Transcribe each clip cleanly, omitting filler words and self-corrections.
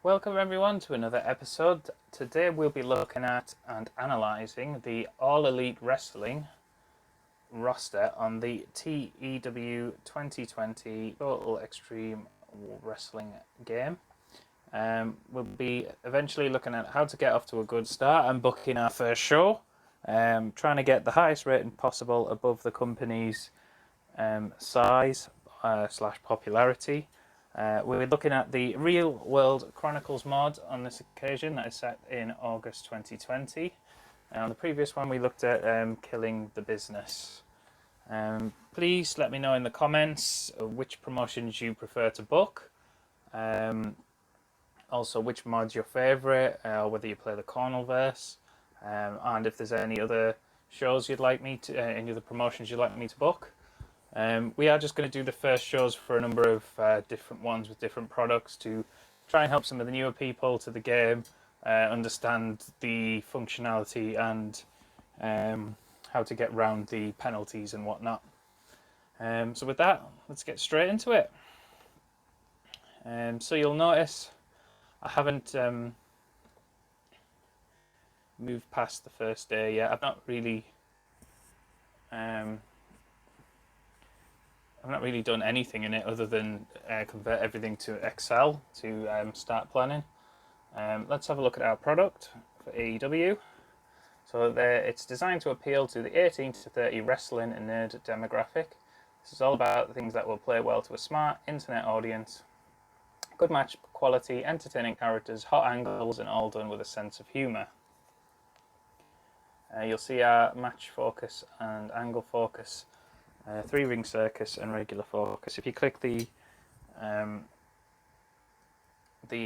Welcome everyone to another episode. Today we'll be looking at and analysing the All Elite Wrestling roster on the TEW 2020 Total Extreme Wrestling game. We'll be eventually looking at how to get off to a good start and booking our first show. Trying to get the highest rating possible above the company's size / popularity. We're looking at the Real World Chronicles mod on this occasion that is set in August 2020. On the previous one we looked at Killing the Business. Please let me know in the comments which promotions you prefer to book. Also which mod's your favourite, or whether you play the Cornelverse, and if there's any other shows you'd like me to, any other promotions you'd like me to book. We are just going to do the first shows for a number of different ones with different products to try and help some of the newer people to the game understand the functionality and how to get around the penalties and whatnot. So with that, let's get straight into it. So you'll notice I haven't moved past the first day yet. I've not really done anything in it other than convert everything to Excel to start planning. Let's have a look at our product for AEW. So it's designed to appeal to the 18 to 30 wrestling and nerd demographic. This is all about the things that will play well to a smart internet audience. Good match quality, entertaining characters, hot angles, and all done with a sense of humour. You'll see our match focus and angle focus, 3-ring circus and regular focus. If you click the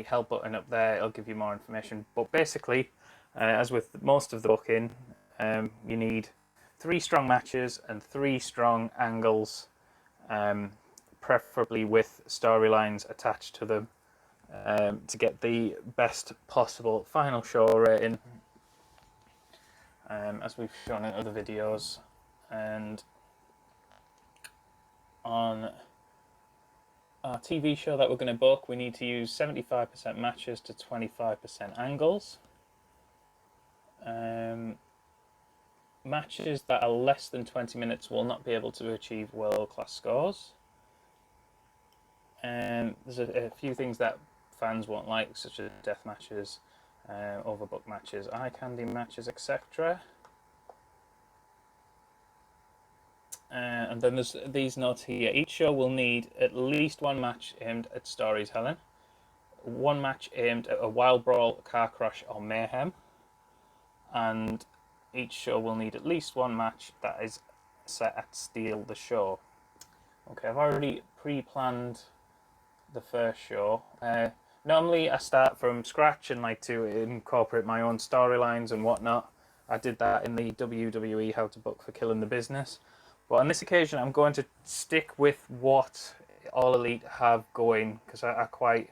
help button up there, it'll give you more information. But basically, as with most of the booking, you need 3 strong matches and 3 strong angles, preferably with storylines attached to them, to get the best possible final show rating, as we've shown in other videos. And on our TV show that we're going to book, we need to use 75% matches to 25% angles. Matches that are less than 20 minutes will not be able to achieve world-class scores. There's a few things that fans won't like, such as death matches, overbooked matches, eye candy matches, etc. And then there's these notes here. Each show will need at least 1 match aimed at storytelling, 1 match aimed at a wild brawl, car crash, or mayhem, and each show will need at least 1 match that is set at Steal the Show. Okay, I've already pre-planned the first show. Normally I start from scratch and like to incorporate my own storylines and whatnot. I did that in the WWE How to Book for Killing the Business. But on this occasion, I'm going to stick with what All Elite have going, because I quite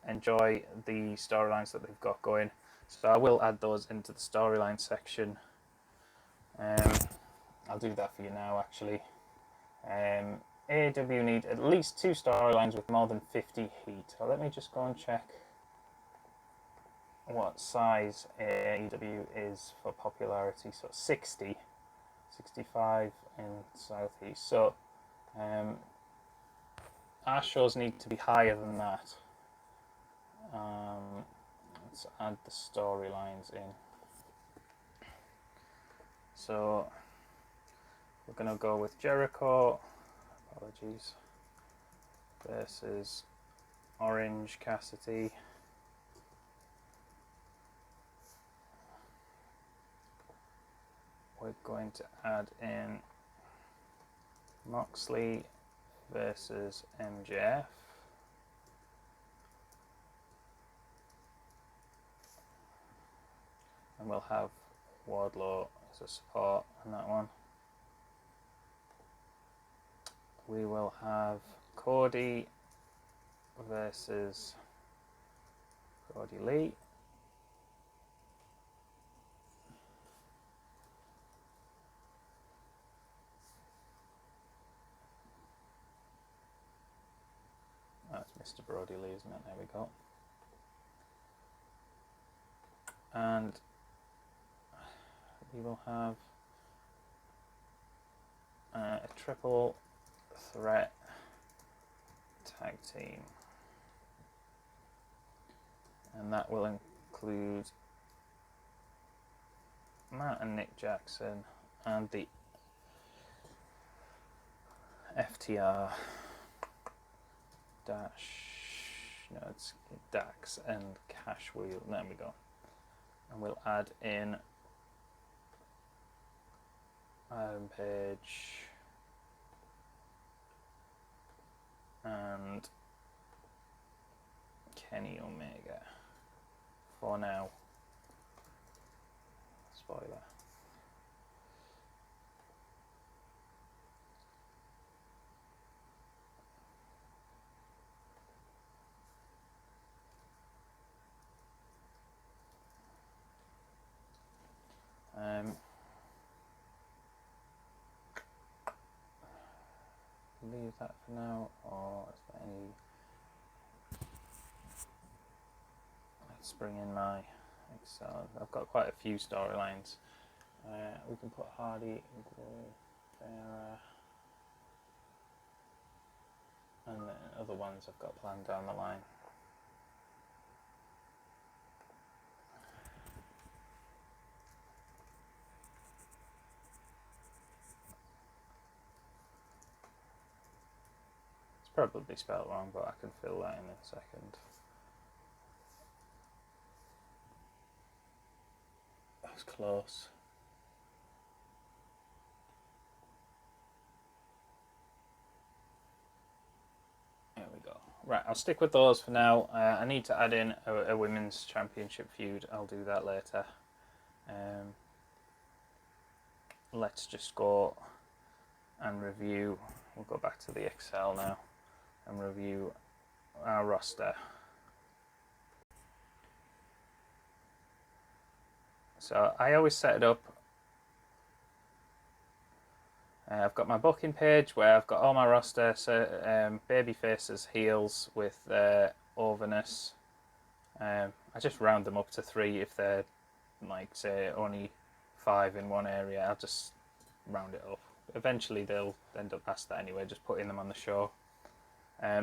enjoy the storylines that they've got going. So I will add those into the storyline section. I'll do that for you now, actually. AEW need at least 2 storylines with more than 50 heat. So let me just go and check what size AEW is for popularity. So 60. 65 in Southeast. So our shows need to be higher than that. Let's add the storylines in. So we're going to go with Jericho, apologies, versus Orange Cassidy. We're going to add in Moxley versus MJF. And we'll have Wardlow as a support on that one. We will have Cody versus Cody Lee. That's Mr. Brody Lee, isn't it? There we go. and we will have a triple threat tag team, and that will include Matt and Nick Jackson and the FTR it's Dax and Cash Wheel. There we go. And we'll add in Adam Page and Kenny Omega for now. Spoiler. Leave that for now, or is there any? Let's bring in my Excel. I've got quite a few storylines. We can put Hardy, Guevara, and the other ones I've got planned down the line. Probably spelled wrong, but I can fill that in a second. That was close. There we go. Right, I'll stick with those for now. I need to add in a women's championship feud. I'll do that later. Let's just go and review. We'll go back to the Excel now and review our roster. So I always set it up. I've got my booking page where I've got all my roster, so baby faces, heels with overness. I just round them up to 3 if they're like say only 5 in one area. I'll just round it up. Eventually they'll end up past that anyway, just putting them on the show.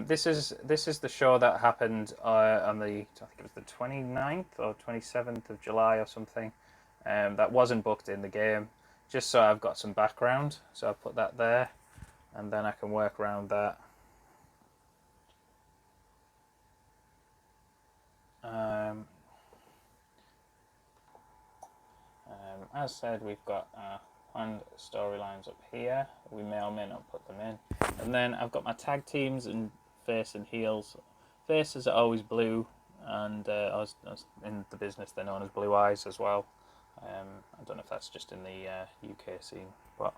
This is the show that happened on the, I think it was the 29th or 27th of July or something. That wasn't booked in the game, just so I've got some background. So I put that there, and then I can work around that. As said, we've got planned storylines up here. We may or may not put them in. And then I've got my tag teams and face and heels. Faces are always blue, and I was in the business they're known as Blue Eyes as well. I don't know if that's just in the UK scene, but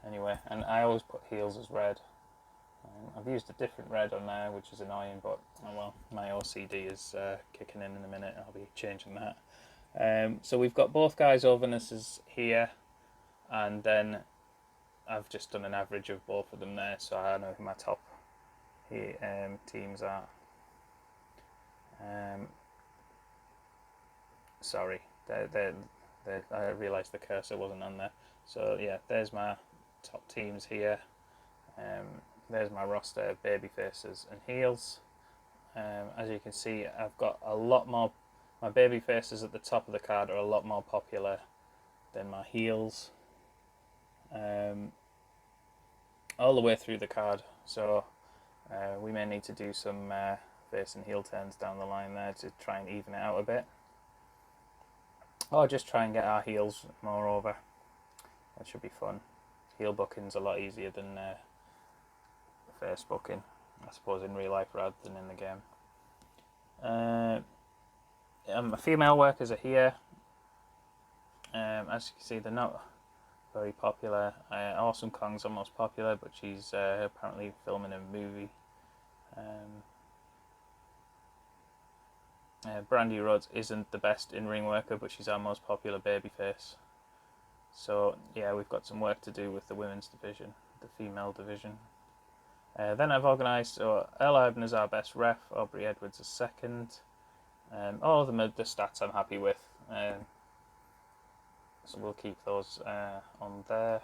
anyway. And I always put heels as red. I've used a different red on there, which is annoying, but oh well, my OCD is kicking in a minute. I'll be changing that. So we've got both guys' overnesses here, and then I've just done an average of both of them there, so I know who my top teams are. Sorry, I realised the cursor wasn't on there. So yeah, there's my top teams here. There's my roster of baby faces and heels. As you can see, I've got a lot more. My baby faces at the top of the card are a lot more popular than my heels. All the way through the card, so we may need to do some face and heel turns down the line there to try and even it out a bit, or just try and get our heels more over. That should be fun. Heel booking's a lot easier than face booking, I suppose, in real life rather than in the game. My female workers are here. As you can see, they're not very popular. Awesome Kong's the most popular, but she's apparently filming a movie. Brandy Rhodes isn't the best in-ring worker, but she's our most popular babyface. So yeah, we've got some work to do with the women's division, the female division. Then I've organised, so Earl Hebner's our best ref, Aubrey Edwards is second. All of them are the stats I'm happy with. So we'll keep those on there.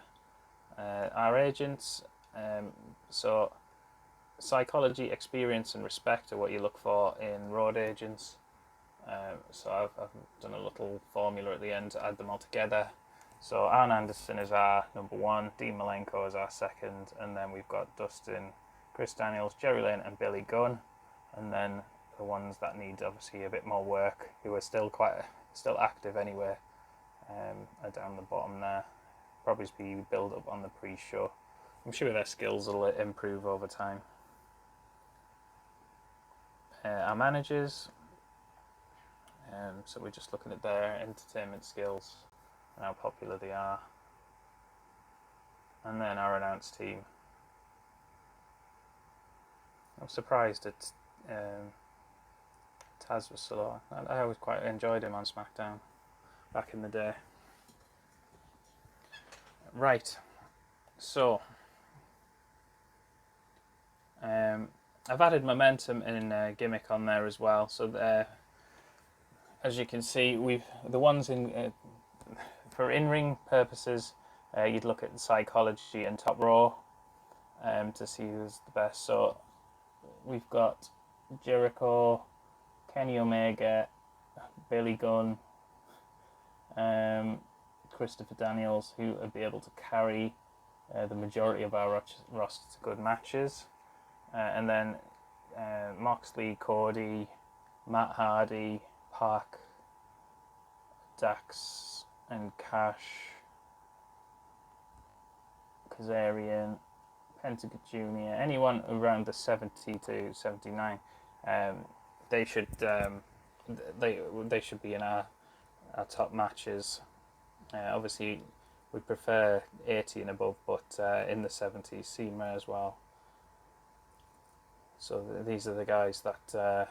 Our agents, so psychology, experience and respect are what you look for in road agents. So I've done a little formula at the end to add them all together. So Arn Anderson is our number one, Dean Malenko is our second, and then we've got Dustin, Chris Daniels, Jerry Lane and Billy Gunn. And then the ones that need obviously a bit more work, who are still active anyway, are down the bottom there. Probably be build up on the pre-show. I'm sure their skills will improve over time. Our managers, so we're just looking at their entertainment skills and how popular they are. And then our announced team. I'm surprised that Taz was so low. I always quite enjoyed him on SmackDown back in the day. Right, so I've added momentum and gimmick on there as well. So as you can see, the ones for in-ring purposes, you'd look at psychology and top raw to see who's the best. So we've got Jericho, Kenny Omega, Billy Gunn, Christopher Daniels, who would be able to carry the majority of our roster to good matches. And then Moxley, Cody, Matt Hardy, Pac, Dax and Cash, Kazarian, Pentagon Jr., anyone around the 70 to 79, they should be in our top matches. Obviously, we prefer 80 and above, but in the 70s, CMA as well. So these are the guys that are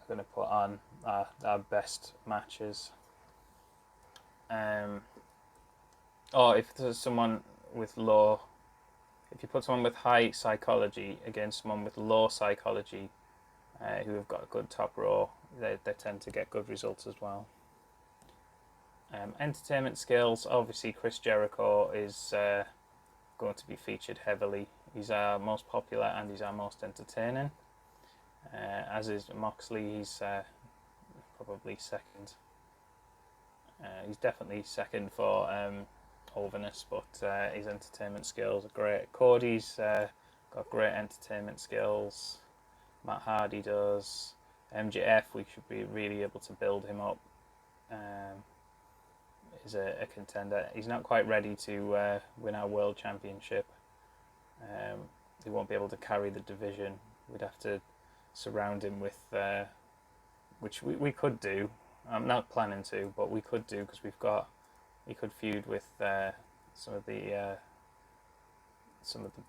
going to put on our best matches. Or if there's someone with low, if you put someone with high psychology against someone with low psychology, who have got a good top row, they tend to get good results as well. Entertainment skills, obviously Chris Jericho is going to be featured heavily. He's our most popular and he's our most entertaining. As is Moxley, he's probably second. He's definitely second for overness, but his entertainment skills are great. Cody's got great entertainment skills. Matt Hardy does. MJF, we should be really able to build him up. Is a contender. He's not quite ready to win our world championship. He won't be able to carry the division. We'd have to surround him with, which we could do. I'm not planning to, but we could do because he could feud with some of the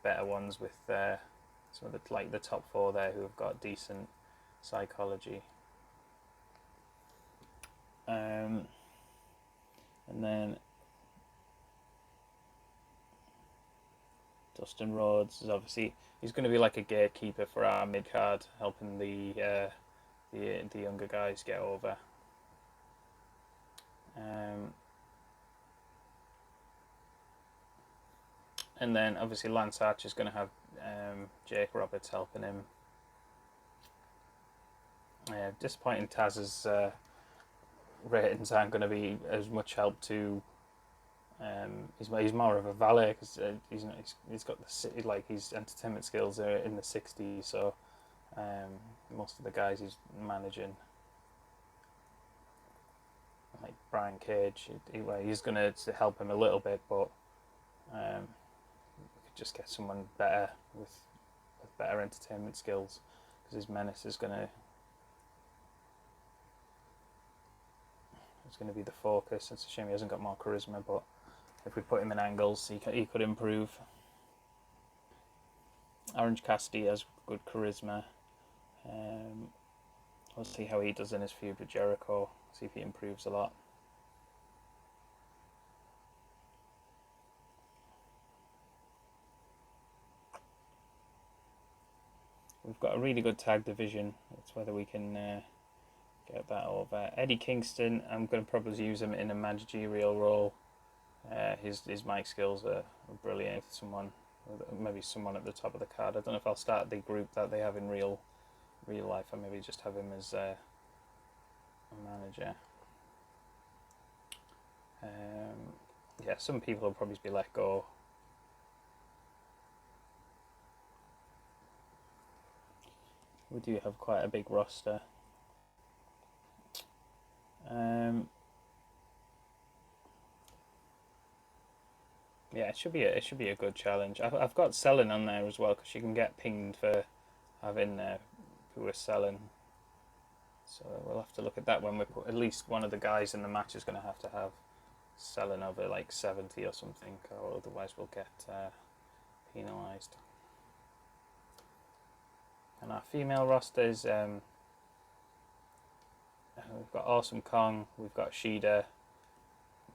better ones, with some of the top four there who have got decent psychology. And then Dustin Rhodes is obviously, he's going to be like a gatekeeper for our mid card, helping the younger guys get over. And then obviously Lance Archer is going to have Jake Roberts helping him. Disappointing Taz's ratings aren't going to be as much help to. He's more of a valet because he's got his entertainment skills are in the 60s, so most of the guys he's managing, like Brian Cage, he's going to help him a little bit, but we could just get someone better with better entertainment skills, because his menace is going to be the focus. It's a shame he hasn't got more charisma, but if we put him in angles, he could improve. Orange Cassidy has good charisma. We'll see how he does in his feud with Jericho. See if he improves a lot. We've got a really good tag division. It's whether we can Get that over. Eddie Kingston, I'm going to probably use him in a managerial role. His mic skills are brilliant. Maybe someone at the top of the card. I don't know if I'll start the group that they have in real life, or maybe just have him as a manager. Yeah, some people will probably be let go. We do have quite a big roster. Yeah, it should be a good challenge. I've got selling on there as well, because you can get pinged for having who are selling. So we'll have to look at that when we put at least one of the guys in the match is going to have selling over like 70 or something, or otherwise we'll get penalised. And our female rosters, we've got Awesome Kong, we've got Shida,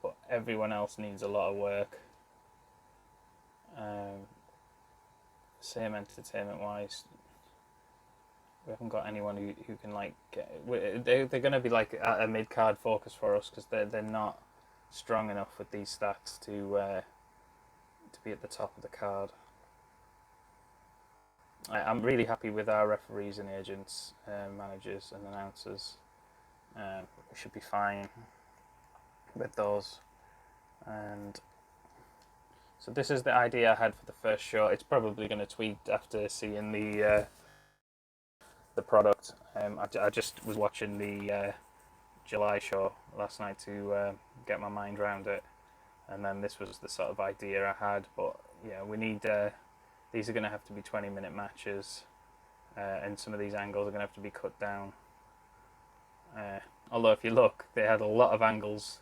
but everyone else needs a lot of work. Same entertainment wise, we haven't got anyone who can like they're going to be like a mid card focus for us, because they're not strong enough with these stats to be at the top of the card. I'm really happy with our referees and agents, managers and announcers. We should be fine with those. And so this is the idea I had for the first show. It's probably going to tweak after seeing the product. I just was watching the July show last night to get my mind around it, and then this was the sort of idea I had. But yeah, we need these are going to have to be 20-minute matches, and some of these angles are going to have to be cut down. Although if you look, they had a lot of angles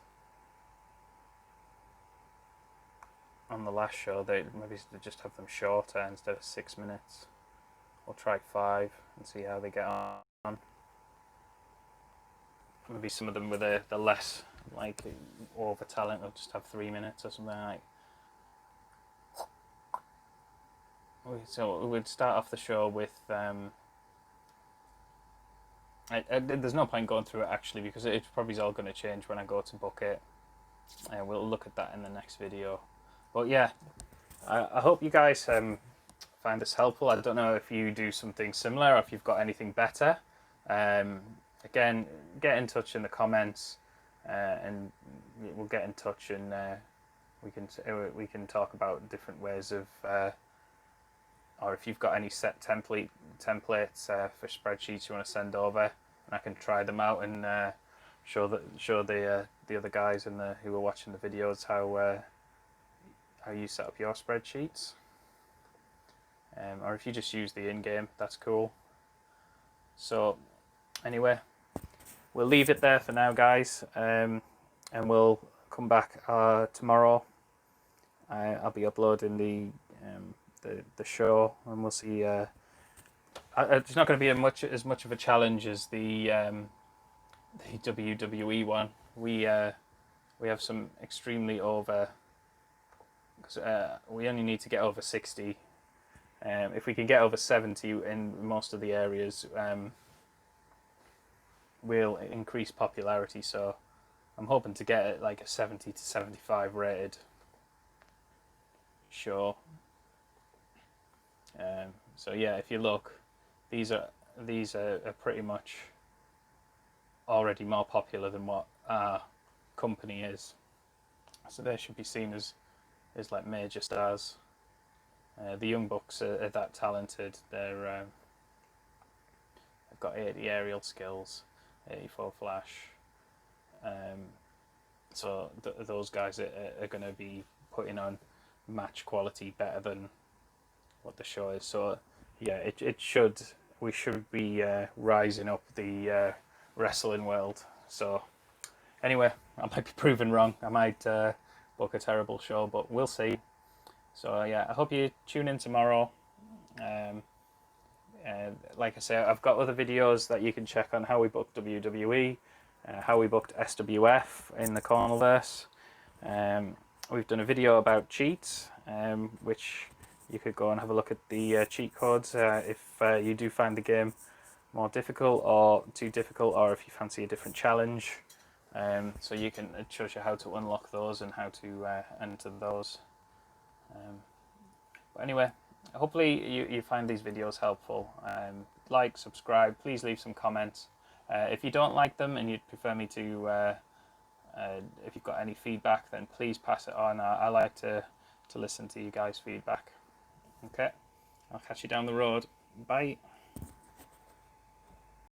on the last show. They maybe just have them shorter instead of 6 minutes. We'll try 5 and see how they get on. Maybe some of them with the less like over talent will just have 3 minutes or something like. So we'd start off the show with. There's no point going through it actually, because it probably is all going to change when I go to book it. We'll look at that in the next video. But yeah, I hope you guys find this helpful. I don't know if you do something similar or if you've got anything better. Again, get in touch in the comments, and we'll get in touch, and we can talk about different ways of, or if you've got any set templates for spreadsheets you want to send over, and I can try them out and show the other guys who are watching the videos how you set up your spreadsheets. Or if you just use the in-game, that's cool. So anyway, we'll leave it there for now, guys, and we'll come back tomorrow. I'll be uploading the show, and we'll see. It's not going to be as much of a challenge as the WWE one. We have some extremely over, because we only need to get over 60. If we can get over 70 in most of the areas, we'll increase popularity. So I'm hoping to get it like a 70 to 75 rated show. So yeah, if you look, these are pretty much already more popular than what our company is. So they should be seen as like major stars. The Young Bucks are that talented. They've got 80 aerial skills, 84 flash. So those guys are going to be putting on match quality better than what the show is. So yeah, we should be rising up the wrestling world. So anyway, I might be proven wrong. I might book a terrible show, but we'll see. So yeah, I hope you tune in tomorrow. Like I say, I've got other videos that you can check on how we booked WWE, how we booked SWF in the Cornelverse. We've done a video about cheats, which you could go and have a look at the cheat codes if you do find the game more difficult or too difficult, or if you fancy a different challenge. So you can, it shows you how to unlock those and how to enter those. But anyway, hopefully you find these videos helpful. Like, subscribe, please leave some comments. If you don't like them and you'd prefer me to, if you've got any feedback, then please pass it on. I like to listen to you guys' feedback. Okay, I'll catch you down the road. Bye.